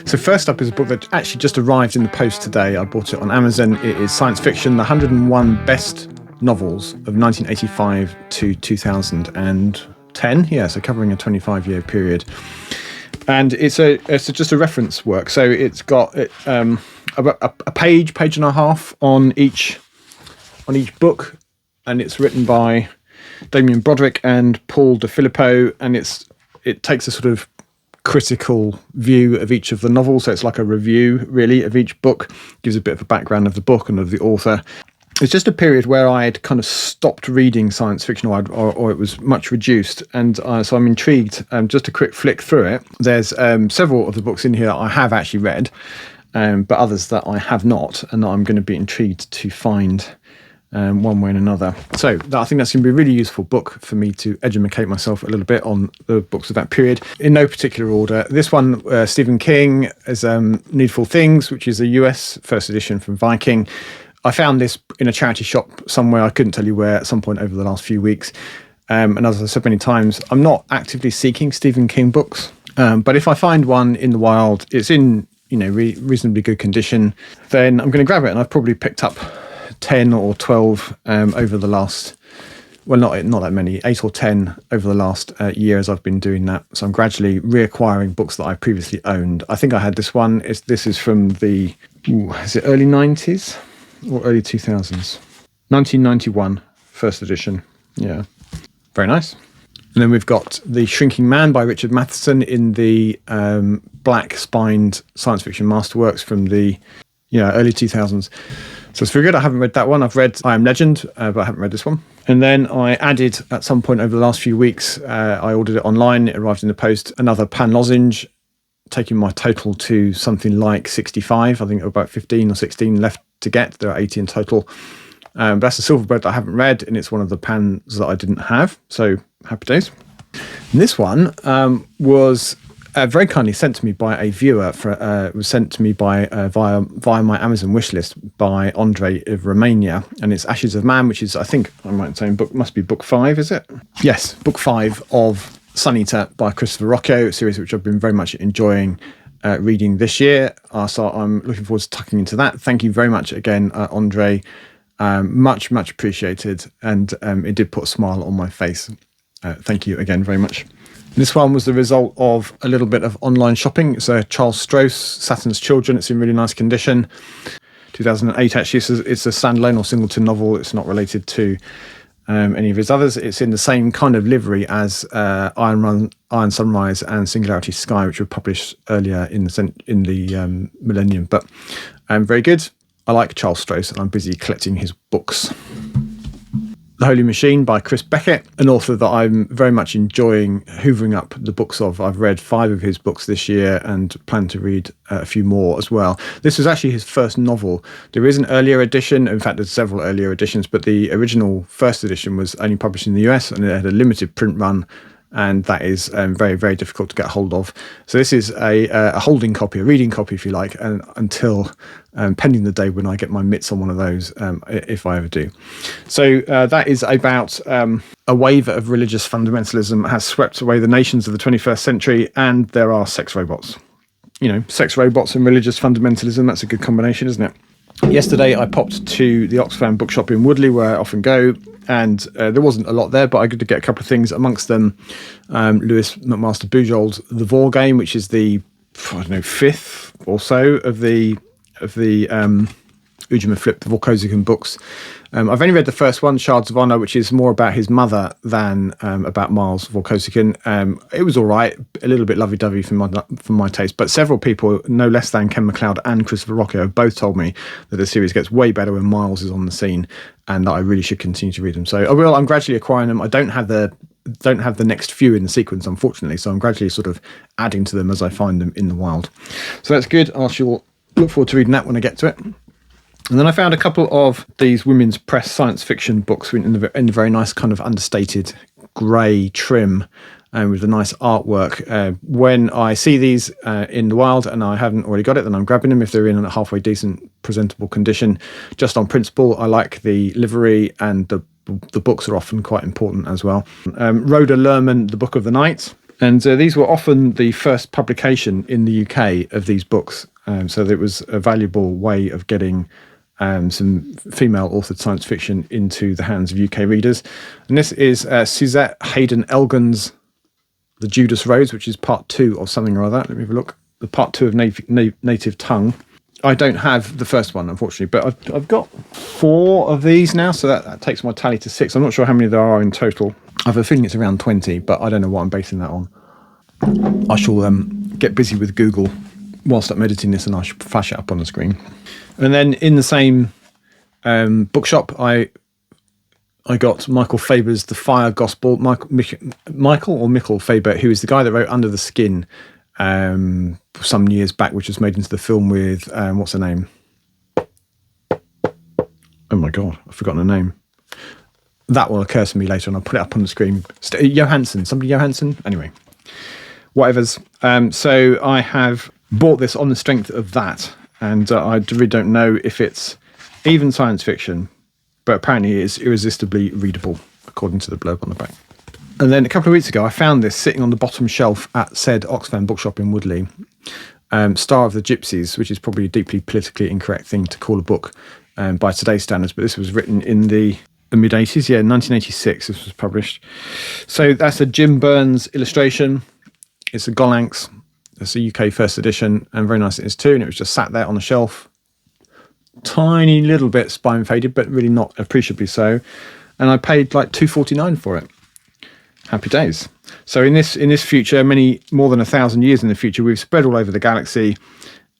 So first up is a book that actually just arrived in the post today. I bought it on Amazon. It is Science Fiction, the 101 Best Novels of 1985 to 2010. Yeah, so covering a 25-year period. And it's just a reference work. So it's got a page and a half on each book, and it's written by Damien Broderick and Paul De Filippo, and it takes a sort of critical view of each of the novels. So it's like a review, really, of each book. Gives a bit of a background of the book and of the author. It's just a period where I had kind of stopped reading science fiction, or it was much reduced, and so I'm intrigued. Just a quick flick through it. There's several of the books in here that I have actually read, but others that I have not, and that I'm going to be intrigued to find one way and another. So I think that's going to be a really useful book for me to educate myself a little bit on the books of that period. In no particular order. This one, Stephen King, is Needful Things, which is a US first edition from Viking. I found this in a charity shop somewhere, I couldn't tell you where, at some point over the last few weeks. And as I said many times, I'm not actively seeking Stephen King books. But if I find one in the wild, it's in reasonably good condition, then I'm going to grab it. And I've probably picked up 10 or 12 over the last, well, not that many, 8 or 10 over the last year as I've been doing that. So I'm gradually reacquiring books that I previously owned. I think I had this one. This is from the, is it early 90s or early 2000s? 1991, first edition. Yeah, very nice. And then we've got The Shrinking Man by Richard Matheson in the black-spined science fiction masterworks from the early 2000s. So it's very good. I haven't read that one. I've read I Am Legend, but I haven't read this one. And then I added, at some point over the last few weeks, I ordered it online. It arrived in the post. Another Pan lozenge, taking my total to something like 65. I think about 15 or 16 left to get. There are 80 in total. But that's a silverbird that I haven't read, and it's one of the pans that I didn't have. So happy days. And this one was very kindly sent to me by a viewer. It was sent to me by via my Amazon wishlist by Andre of Romania, and it's Ashes of Man, which is, I think I'm right in saying, must be book 5, is it? Yes, book 5 of Sun Eater by Christopher Rocco, a series which I've been very much enjoying reading this year. So I'm looking forward to tucking into that. Thank you very much again, Andre. Much appreciated, and it did put a smile on my face. Thank you again very much. This one was the result of a little bit of online shopping. It's a Charles Stross, Saturn's Children. It's in really nice condition. 2008, actually. It's a standalone or singleton novel. It's not related to any of his others. It's in the same kind of livery as Iron Sunrise and Singularity Sky, which were published earlier in the millennium. But very good. I like Charles Stross, and I'm busy collecting his books. The Holy Machine by Chris Beckett, an author that I'm very much enjoying hoovering up the books of. I've read 5 of his books this year and plan to read a few more as well. This was actually his first novel. There is an earlier edition. In fact, there's several earlier editions, but the original first edition was only published in the US, and it had a limited print run, and that is very, very difficult to get hold of. So this is a holding copy, a reading copy, if you like, and until pending the day when I get my mitts on one of those, if I ever do. So that is about a wave of religious fundamentalism has swept away the nations of the 21st century, and there are sex robots. Sex robots and religious fundamentalism, that's a good combination, isn't it? Yesterday, I popped to the Oxfam bookshop in Woodley, where I often go, and there wasn't a lot there, but I got to get a couple of things, amongst them Lewis McMaster Bujold's The Vor Game, which is the, 5th or so of the Ujima Flip, the Vorkosigan books. I've only read the first one, Shards of Honor, which is more about his mother than about Miles Vorkosigan. It was all right, a little bit lovey-dovey for my taste, but several people, no less than Ken MacLeod and Christopher Rocco, have both told me that the series gets way better when Miles is on the scene, and that I really should continue to read them. So I will. I'm gradually acquiring them. I don't have the next few in the sequence, unfortunately, so I'm gradually sort of adding to them as I find them in the wild. So that's good. I shall look forward to reading that when I get to it. And then I found a couple of these women's press science fiction books in the very nice kind of understated grey trim, and with the nice artwork. When I see these in the wild and I haven't already got it, then I'm grabbing them if they're in a halfway decent, presentable condition. Just on principle, I like the livery, and the books are often quite important as well. Rhoda Lerman, The Book of the Night. And these were often the first publication in the UK of these books. So it was a valuable way of getting some female authored science fiction into the hands of UK readers. And this is Suzette Hayden Elgin's The Judas Rose, which is part 2 of something or other. Let me have a look. The part 2 of Native Tongue. I don't have the first one, unfortunately, but I've got 4 of these now, so that takes my tally to 6. I'm not sure how many there are in total. I have a feeling it's around 20, but I don't know what I'm basing that on. I shall get busy with Google whilst I'm editing this, and I shall flash it up on the screen. And then in the same bookshop, I got Michael Faber's The Fire Gospel. Michael Faber, who is the guy that wrote Under the Skin some years back, which was made into the film with what's her name? Oh my god, I've forgotten her name. That will occur to me later, and I'll put it up on the screen. Somebody Johansson. Anyway, whatever's. So I have bought this on the strength of that, and I really don't know if it's even science fiction, but apparently it is irresistibly readable, according to the blurb on the back. And then a couple of weeks ago, I found this sitting on the bottom shelf at said Oxfam bookshop in Woodley, Star of the Gypsies, which is probably a deeply politically incorrect thing to call a book by today's standards, but this was written in the mid-80s, 1986 this was published. So that's a Jim Burns illustration. It's a Gollancz. It's a UK first edition, and very nice it is too, and it was just sat there on the shelf. Tiny little bit spine faded, but really not appreciably so. And I paid like $2.49 for it. Happy days. So in this future, more than 1,000 years in the future, we've spread all over the galaxy,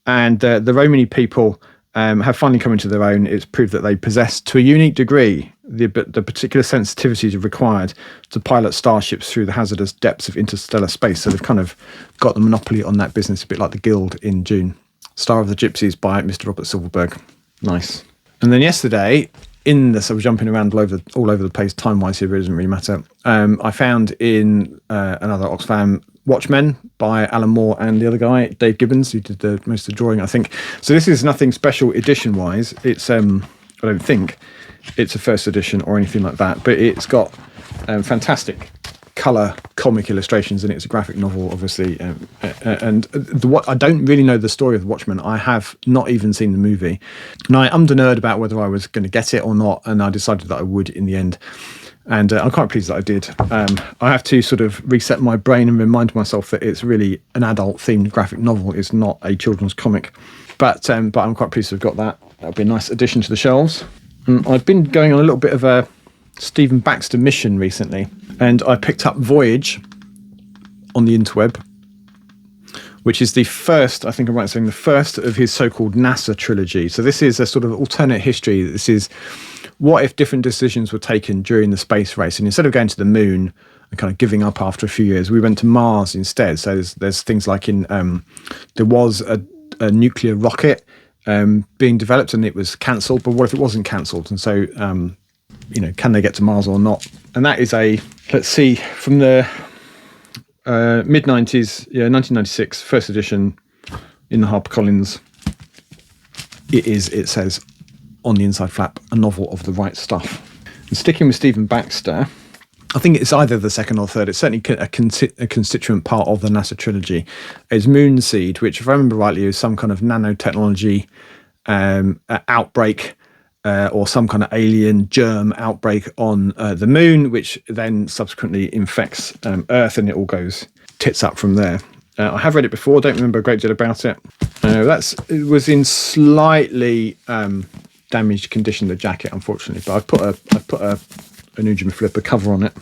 and the Romani people have finally come into their own. It's proved that they possess, to a unique degree, the particular sensitivities required to pilot starships through the hazardous depths of interstellar space. So they've kind of got the monopoly on that business, a bit like the Guild in June. Star of the Gypsies by Mr. Robert Silverberg. Nice. And then yesterday, I was jumping around all over the place time-wise here, but it doesn't really matter. I found in another Oxfam Watchmen by Alan Moore and the other guy, Dave Gibbons, who did most of the drawing, I think. So this is nothing special edition-wise. It's, I don't think it's a first edition or anything like that, but it's got fantastic colour comic illustrations, and it's a graphic novel, obviously. I don't really know the story of the Watchmen. I have not even seen the movie, and I ummed and erred about whether I was going to get it or not, and I decided that I would in the end. And I'm quite pleased that I did. I have to sort of reset my brain and remind myself that it's really an adult-themed graphic novel. It's not a children's comic. But I'm quite pleased to have got that. That'll be a nice addition to the shelves. And I've been going on a little bit of a Stephen Baxter mission recently, and I picked up Voyage on the interweb, which is the first, I think I'm right in saying, the first of his so-called NASA trilogy. So this is a sort of alternate history. This is what if different decisions were taken during the space race, and instead of going to the moon and kind of giving up after a few years, we went to Mars instead. So there's things like there was a nuclear rocket being developed, and it was cancelled, but what if it wasn't cancelled? And so can they get to Mars or not? And that is from the mid-90s, 1996, first edition in the HarperCollins. It says on the inside flap, a novel of the right stuff. And sticking with Stephen Baxter, I think it's either the second or third. It's certainly a constituent part of the NASA trilogy. Is Moonseed, which, if I remember rightly, is some kind of nanotechnology outbreak, or some kind of alien germ outbreak on the moon, which then subsequently infects Earth, and it all goes tits up from there. I have read it before, don't remember a great deal about it. It was in slightly damaged condition, the jacket, unfortunately, but I've put a Nugent Flipper cover on it.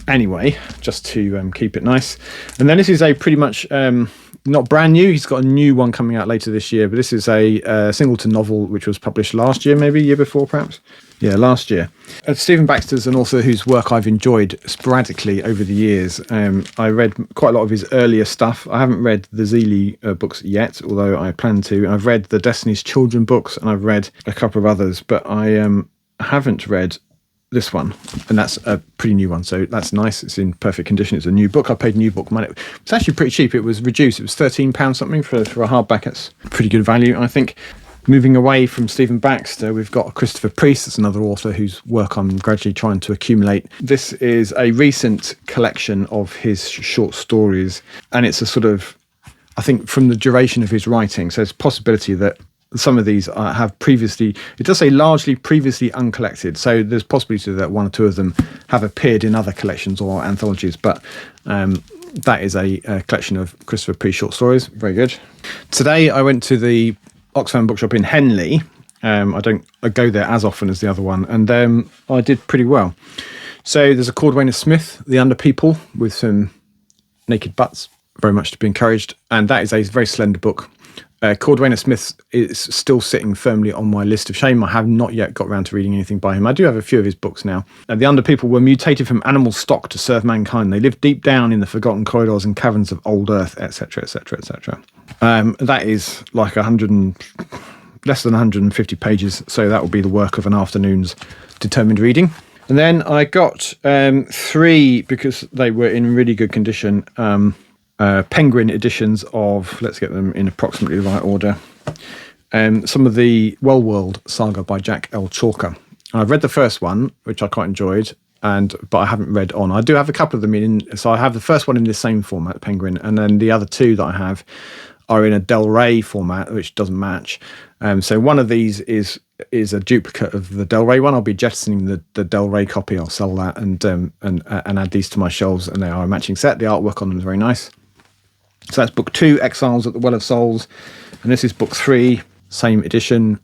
Anyway, just to keep it nice. And then this is a pretty much not brand new. He's got a new one coming out later this year, but this is a singleton novel which was published last year, maybe year before, perhaps. Yeah, last year. Stephen Baxter's an author whose work I've enjoyed sporadically over the years. I read quite a lot of his earlier stuff. I haven't read the Zealey books yet, although I plan to. I've read the Destiny's Children books, and I've read a couple of others, but I haven't read this one, and that's a pretty new one, so that's nice. It's in perfect condition. It's a new book. I paid new book money. It's actually pretty cheap. It was reduced. It was £13 something for a hardback. It's pretty good value, I think. Moving away from Stephen Baxter, we've got Christopher Priest. That's another author whose work I'm gradually trying to accumulate. This is a recent collection of his short stories, and it's a sort of, I think, from the duration of his writing. So there's a possibility that some of these have previously, it does say largely previously uncollected. So there's possibility that one or two of them have appeared in other collections or anthologies. But that is a collection of Christopher Priest short stories. Very good. Today I went to the Oxfam bookshop in Henley. I go there as often as the other one, and I did pretty well. So there's a Cordwainer Smith, The Under People, with some naked butts, very much to be encouraged, and that is a very slender book. Cordwainer Smith is still sitting firmly on my list of shame. I have not yet got around to reading anything by him. I do have a few of his books now. The Under People were mutated from animal stock to serve mankind. They lived deep down in the forgotten corridors and caverns of old Earth, etc., etc., etc. That is like less than 150 pages, so that will be the work of an afternoon's determined reading. And then I got 3, because they were in really good condition, Penguin editions of, let's get them in approximately the right order, some of the Well World saga by Jack L. Chalker. And I've read the first one, which I quite enjoyed, but I haven't read on. I do have a couple of them in, so I have the first one in the same format, Penguin, and then the other 2 that I have are in a Del Rey format, which doesn't match. So one of these is a duplicate of the Del Rey one. I'll be jettisoning the Del Rey copy. I'll sell that and add these to my shelves, and they are a matching set. The artwork on them is very nice. So that's book 2, Exiles at the Well of Souls, and this is book 3, same edition,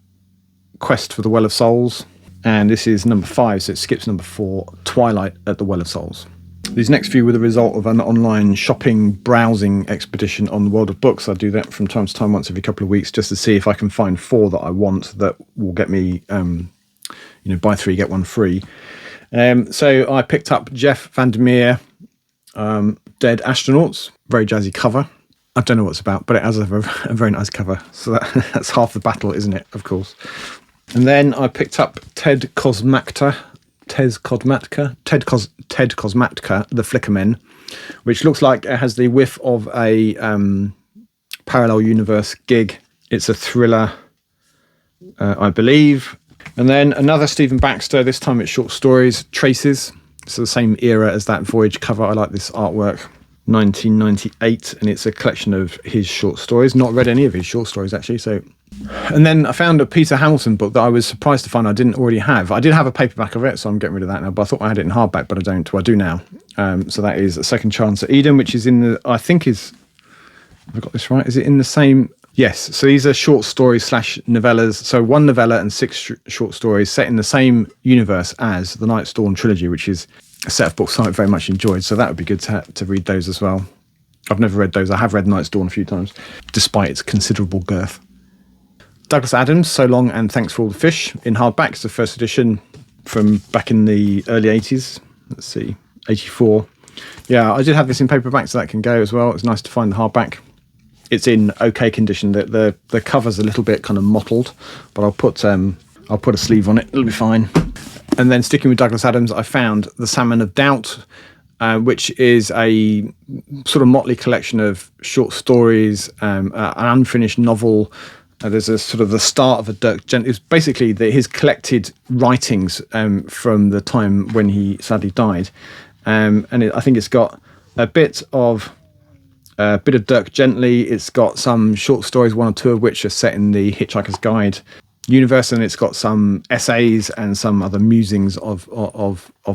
Quest for the Well of Souls, and this is number 5, so it skips number 4, Twilight at the Well of Souls. These next few were the result of an online shopping browsing expedition on the World of Books. I do that from time to time, once every couple of weeks, just to see if I can find 4 that I want that will get me, buy 3 get 1 free. So I picked up Jeff Vandermeer, Dead Astronauts, very jazzy cover. I don't know what it's about, but it has a very nice cover. So that's half the battle, isn't it? Of course. And then I picked up Ted Kosmatka, The Flickermen, which looks like it has the whiff of a parallel universe gig. It's a thriller, I believe. And then another Stephen Baxter, this time it's short stories, Traces. It's the same era as that Voyage cover. I like this artwork, 1998, and it's a collection of his short stories. Not read any of his short stories, actually. And then I found a Peter Hamilton book that I was surprised to find I didn't already have. I did have a paperback of it, so I'm getting rid of that now, but I thought I had it in hardback, but I don't. Well, I do now. So that is A Second Chance at Eden, which is in the, I think is, have I got this right? Is it in the same? Yes. So these are short stories / novellas. So 1 novella and 6 short stories set in the same universe as the Night's Dawn trilogy, which is a set of books I very much enjoyed. So that would be good to read those as well. I've never read those. I have read Night's Dawn a few times, despite its considerable girth. Douglas Adams, So Long and Thanks for All the Fish, in hardback. It's the first edition from back in the early 80s. Let's see, 84. Yeah, I did have this in paperback, so that can go as well. It's nice to find the hardback. It's in okay condition. The cover's a little bit kind of mottled, but I'll put a sleeve on it. It'll be fine. And then sticking with Douglas Adams, I found The Salmon of Doubt, which is a sort of motley collection of short stories, an unfinished novel. There's a sort of the start of a Dirk Gently. It's basically his collected writings from the time when he sadly died, and I think it's got a bit of Dirk Gently. It's got some short stories, 1 or 2 of which are set in the Hitchhiker's Guide universe, and it's got some essays and some other musings of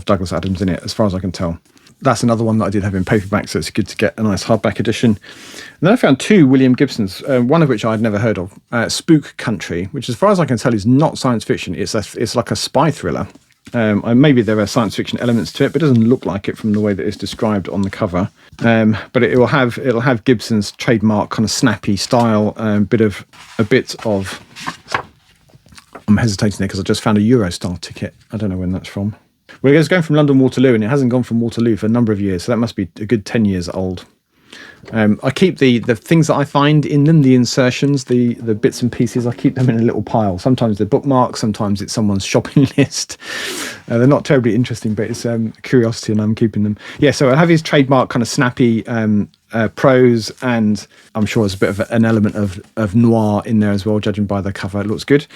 Douglas Adams in it, as far as I can tell. That's another one that I did have in paperback, so it's good to get a nice hardback edition. And then I found 2 William Gibsons, one of which I'd never heard of, Spook Country, which as far as I can tell is not science fiction. It's like a spy thriller. Maybe there are science fiction elements to it, but it doesn't look like it from the way that it's described on the cover. But it'll have Gibson's trademark kind of snappy style, a bit of. I'm hesitating there because I just found a Eurostar ticket. I don't know when that's from. Well, it's going from London Waterloo, and it hasn't gone from Waterloo for a number of years, so that must be a good 10 years old. I keep the things that I find in them, the insertions, the bits and pieces, I keep them in a little pile. Sometimes they're bookmarks, sometimes it's someone's shopping list. They're not terribly interesting, but it's curiosity, and I'm keeping them. Yeah, so I have his trademark kind of snappy prose, and I'm sure there's a bit of an element of noir in there as well, judging by the cover. It looks good.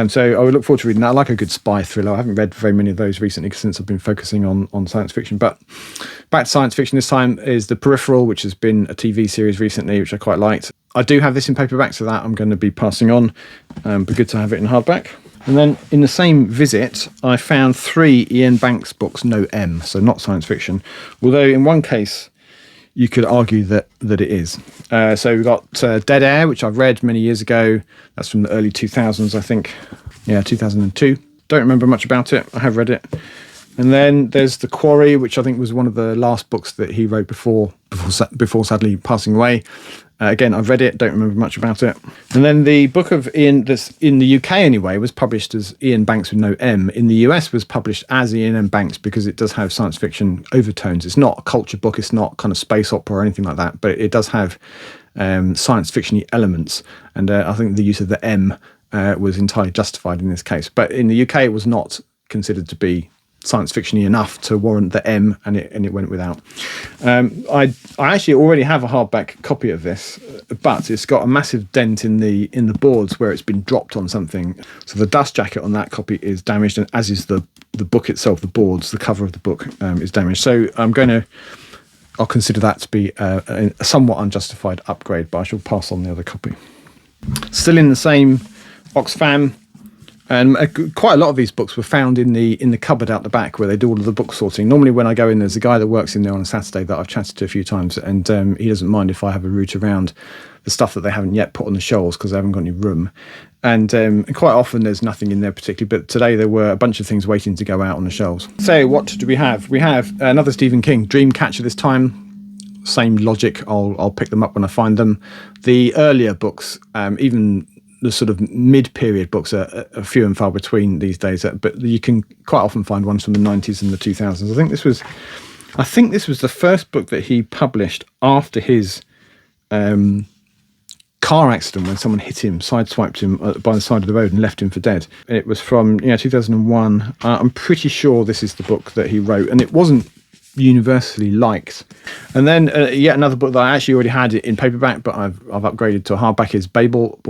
So I would look forward to reading that. I like a good spy thriller. I haven't read very many of those recently since I've been focusing on science fiction. But back to science fiction this time is The Peripheral, which has been a TV series recently, which I quite liked. I do have this in paperback, so that I'm going to be passing on. But good to have it in hardback. And then in the same visit, I found 3 Ian Banks books, no M, so not science fiction. Although in one case, you could argue that it is. So we've got Dead Air, which I've read many years ago. That's from the early 2000s, I think. Yeah, 2002. Don't remember much about it. I have read it. And then there's The Quarry, which I think was one of the last books that he wrote before sadly passing away. Again, I've read it, don't remember much about it. And then the book of Ian, that's in the UK anyway, was published as Ian Banks with no M. In the US was published as Ian M. Banks because it does have science fiction overtones. It's not a culture book, it's not kind of space opera or anything like that, but it does have science fiction-y elements. And I think the use of the M was entirely justified in this case. But in the UK, it was not considered to be science fiction-y enough to warrant the M, and it went without. I actually already have a hardback copy of this, but it's got a massive dent in the boards where it's been dropped on something. So the dust jacket on that copy is damaged, and as is the book itself, the boards, the cover of the book is damaged. So I'll consider that to be a somewhat unjustified upgrade, but I shall pass on the other copy. Still in the same Oxfam. And quite a lot of these books were found in the cupboard out the back where they do all of the book sorting. Normally when I go in, there's a guy that works in there on a Saturday that I've chatted to a few times, and he doesn't mind if I have a route around the stuff that they haven't yet put on the shelves because they haven't got any room. And quite often there's nothing in there particularly, but today there were a bunch of things waiting to go out on the shelves. So what do we have? We have another Stephen King, Dreamcatcher this time. Same logic, I'll pick them up when I find them. The earlier books, even the sort of mid-period books are few and far between these days, but you can quite often find ones from the 90s and the 2000s. I think this was the first book that he published after his car accident when someone hit him, sideswiped him by the side of the road and left him for dead. It was from 2001. I'm pretty sure this is the book that he wrote, and it wasn't universally liked. And then yet another book that I actually already had in paperback, but I've upgraded to a hardback, is Babel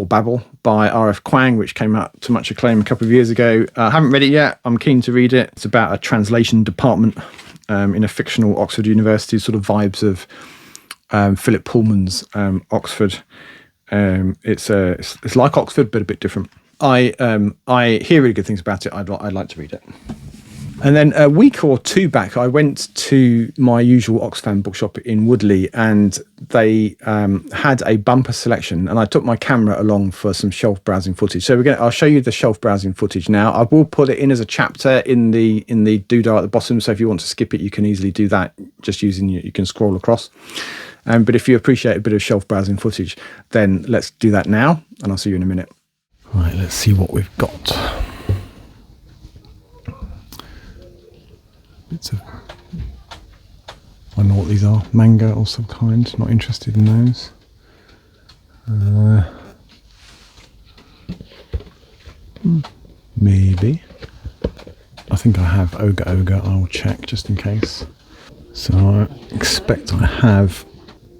by R.F. Kuang, which came out to much acclaim a couple of years ago. I haven't read it yet. I'm keen to read it. It's about a translation department in a fictional Oxford University, sort of vibes of Philip Pullman's Oxford. It's like Oxford, but a bit different. I hear really good things about it. I'd like to read it. And then a week or two back, I went to my usual Oxfam bookshop in Woodley, and they had a bumper selection, and I took my camera along for some shelf browsing footage. So I'll show you the shelf browsing footage now. I will put it in as a chapter in the doodah at the bottom, so if you want to skip it, you can easily do that just using you can scroll across. But if you appreciate a bit of shelf browsing footage, then let's do that now, and I'll see you in a minute. Right, let's see what we've got. I know what these are, manga or some kind, not interested in those. Maybe. I think I have Ogre, I'll check just in case. So I expect I have,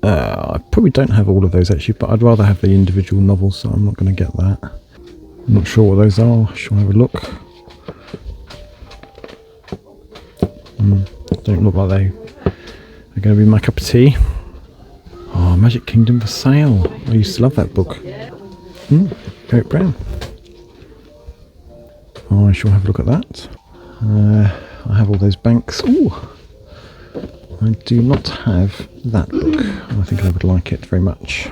I probably don't have all of those actually, but I'd rather have the individual novels, so I'm not going to get that. I'm not sure what those are, shall I have a look? Don't look like they're going to be my cup of tea. Oh, Magic Kingdom for sale. I used to love that book. Eric Brown. Oh, I shall have a look at that. I have all those banks. Ooh, I do not have that book. I think I would like it very much.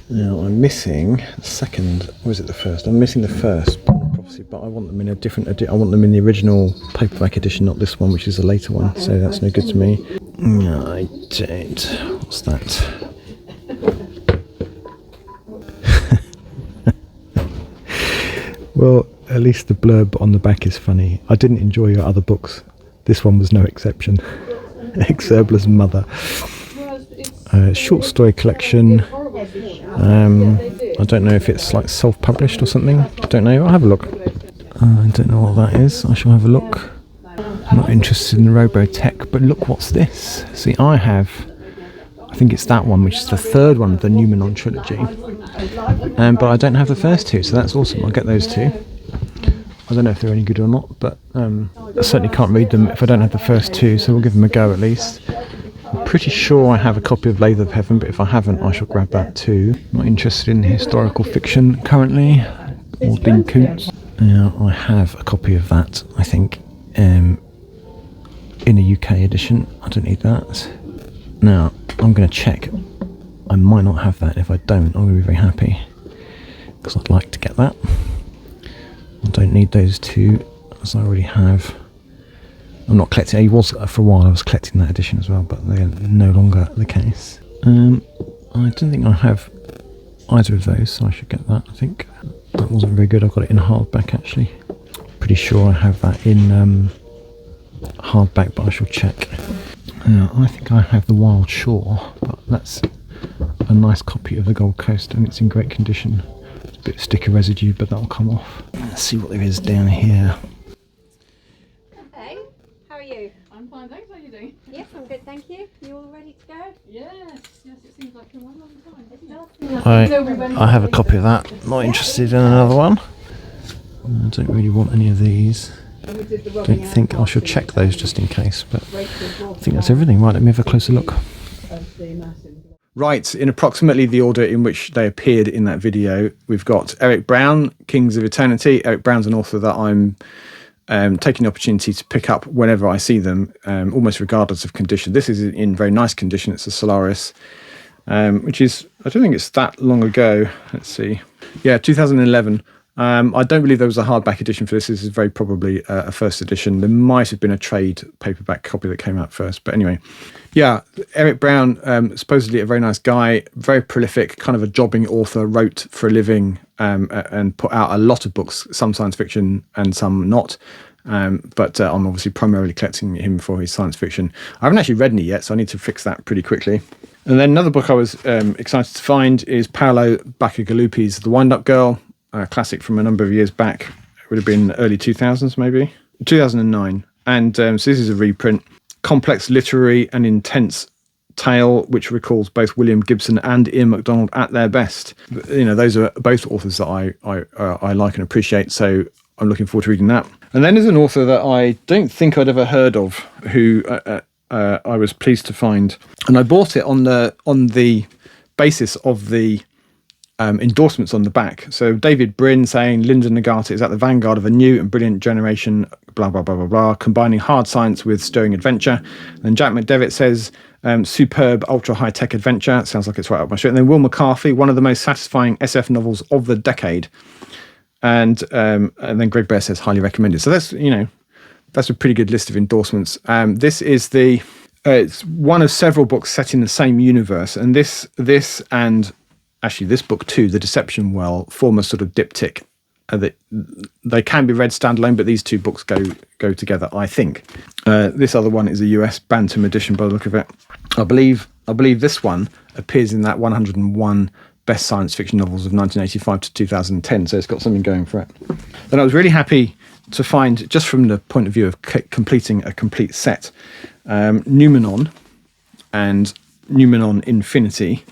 Now I'm missing the second, or is it the first? I'm missing the first Prophecy, but I want them in a different edition. I want them in the original paperback edition, not this one, which is a later one, so that's no good to me. No, I don't. What's that? Well, at least the blurb on the back is funny. I didn't enjoy your other books. This one was no exception. Ex-Herbalist's Mother. Short story collection. I don't know if it's like self-published or something. I don't know. I'll have a look. I don't know what that is. I shall have a look. I'm not interested in Robotech, but look, what's this? See, I have I think it's that one, which is the third one of the Numenon trilogy. But I don't have the first two, so that's awesome. I'll get those two. I don't know if they're any good or not, but I certainly can't read them if I don't have the first two, so we'll give them a go at least. I'm pretty sure I have a copy of Lathe of Heaven, but if I haven't, I shall grab that too. Not interested in historical fiction currently, or Dean Koontz. I have a copy of that, I think, in a UK edition. I don't need that. Now, I'm going to check. I might not have that. If I don't, I'm going to be very happy, because I'd like to get that. I don't need those two, as I already have. I'm not collecting. He was for a while. I was collecting that edition as well, but they're no longer the case. I don't think I have either of those, so I should get that. I think that wasn't very good. I got it in hardback actually. Pretty sure I have that in hardback, but I shall check. I think I have the Wild Shore, but that's a nice copy of the Gold Coast, and it's in great condition. It's a bit of sticker residue, but that'll come off. Let's see what there is down here. Hey, how are you? I'm fine, thanks. How are you doing? Yes, I'm good, thank you. You all ready to go? Yes, it seems like a long time. I have a copy of that. Not interested in another one. I don't really want any of these. Don't think I should check those just in case, but I think that's everything. Right, let me have a closer look. Right, in approximately the order in which they appeared in that video, we've got Eric Brown, Kings of Eternity. Eric Brown's an author that I'm taking the opportunity to pick up whenever I see them, almost regardless of condition. This is in very nice condition. It's a Solaris, which is, I don't think it's that long ago. Let's see. Yeah, 2011. I don't believe there was a hardback edition for this. This is very probably a first edition. There might have been a trade paperback copy that came out first. But anyway, yeah, Eric Brown, supposedly a very nice guy, very prolific, kind of a jobbing author, wrote for a living and put out a lot of books, some science fiction and some not. But I'm obviously primarily collecting him for his science fiction. I haven't actually read any yet, so I need to fix that pretty quickly. And then another book I was excited to find is Paolo Bacigalupi's The Wind-Up Girl. A classic from a number of years back. It would have been early 2000s, maybe 2009. And so this is a reprint. Complex literary and intense tale, which recalls both William Gibson and Ian MacDonald at their best. You know, those are both authors that I like and appreciate. So I'm looking forward to reading that. And then there's an author that I don't think I'd ever heard of, who I was pleased to find, and I bought it on the basis of the endorsements on the back. So David Brin saying Linda Nagata is at the vanguard of a new and brilliant generation, blah, blah, blah, blah, blah, combining hard science with stirring adventure. And Jack McDevitt says superb ultra high-tech adventure. Sounds like it's right up my street. And then Will McCarthy, one of the most satisfying SF novels of the decade. And then Greg Bear says highly recommended. So that's, you know, that's a pretty good list of endorsements. This is it's one of several books set in the same universe. And this and actually this book too, The Deception Well, form a sort of diptych. They can be read standalone, but these two books go together, I think. This other one is a US Bantam edition by the look of it. I believe this one appears in that 101 best science fiction novels of 1985 to 2010, so it's got something going for it. Then I was really happy to find, just from the point of view of completing a complete set, Numenon and Numenon Infinity,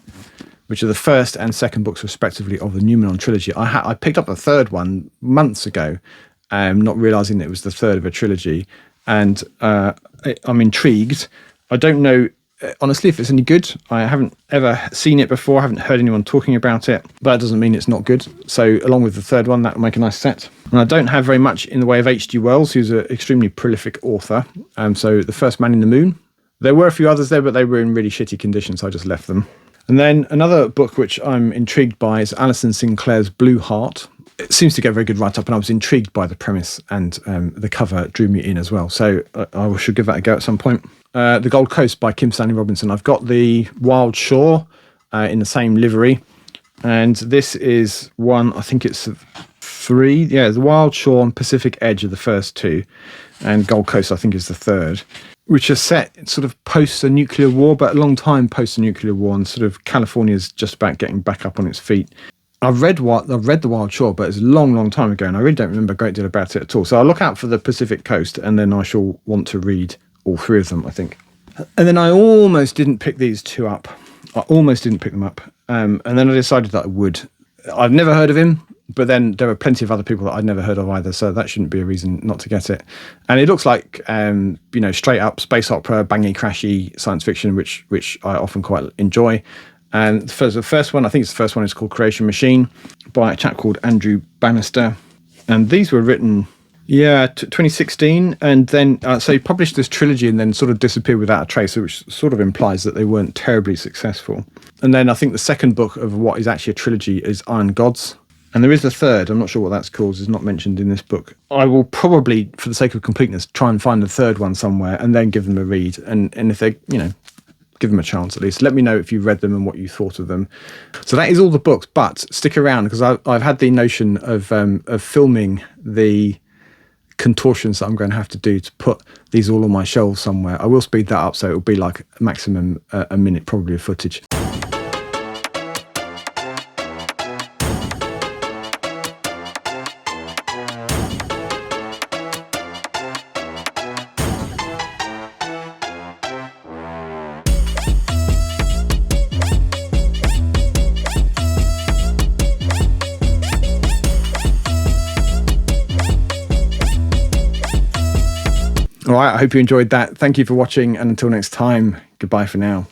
which are the first and second books respectively of the Numenon trilogy. I picked up the third one months ago, not realising that it was the third of a trilogy, and I'm intrigued. I don't know, honestly, if it's any good. I haven't ever seen it before, I haven't heard anyone talking about it, but that doesn't mean it's not good. So along with the third one, that will make a nice set. And I don't have very much in the way of H.G. Wells, who's an extremely prolific author. So The First Man in the Moon. There were a few others there, but they were in really shitty condition, so I just left them. And then another book which I'm intrigued by is Alison Sinclair's Blue Heart. It seems to get a very good write-up, and I was intrigued by the premise, and the cover drew me in as well. So I should give that a go at some point. The Gold Coast by Kim Stanley Robinson. I've got the Wild Shore in the same livery, and this is one, I think it's 3. Yeah, the Wild Shore and Pacific Edge are the first 2, and Gold Coast I think is the third, which are set sort of post a nuclear war, but a long time post a nuclear war, and sort of California's just about getting back up on its feet. I've read The Wild Shore, but it's a long, long time ago, and I really don't remember a great deal about it at all. So I'll look out for the Pacific Coast, and then I shall want to read all 3 of them, I think. And then I almost didn't pick these 2 up. I almost didn't pick them up. And then I decided that I would. I've never heard of him, but then there are plenty of other people that I'd never heard of either, so that shouldn't be a reason not to get it. And it looks like, straight up space opera, bangy, crashy science fiction, which I often quite enjoy. And the first one, I think it's the first one, is called Creation Machine by a chap called Andrew Bannister. And these were written, 2016. And then, so he published this trilogy and then sort of disappeared without a trace, which sort of implies that they weren't terribly successful. And then I think the second book of what is actually a trilogy is Iron Gods. And there is a third, I'm not sure what that's called, it's not mentioned in this book. I will probably, for the sake of completeness, try and find the third one somewhere and then give them a read. And if they, give them a chance at least. Let me know if you read them and what you thought of them. So that is all the books, but stick around because I've had the notion of filming the contortions that I'm going to have to do to put these all on my shelves somewhere. I will speed that up so it'll be like maximum a minute probably of footage. All right, I hope you enjoyed that. Thank you for watching, and until next time, goodbye for now.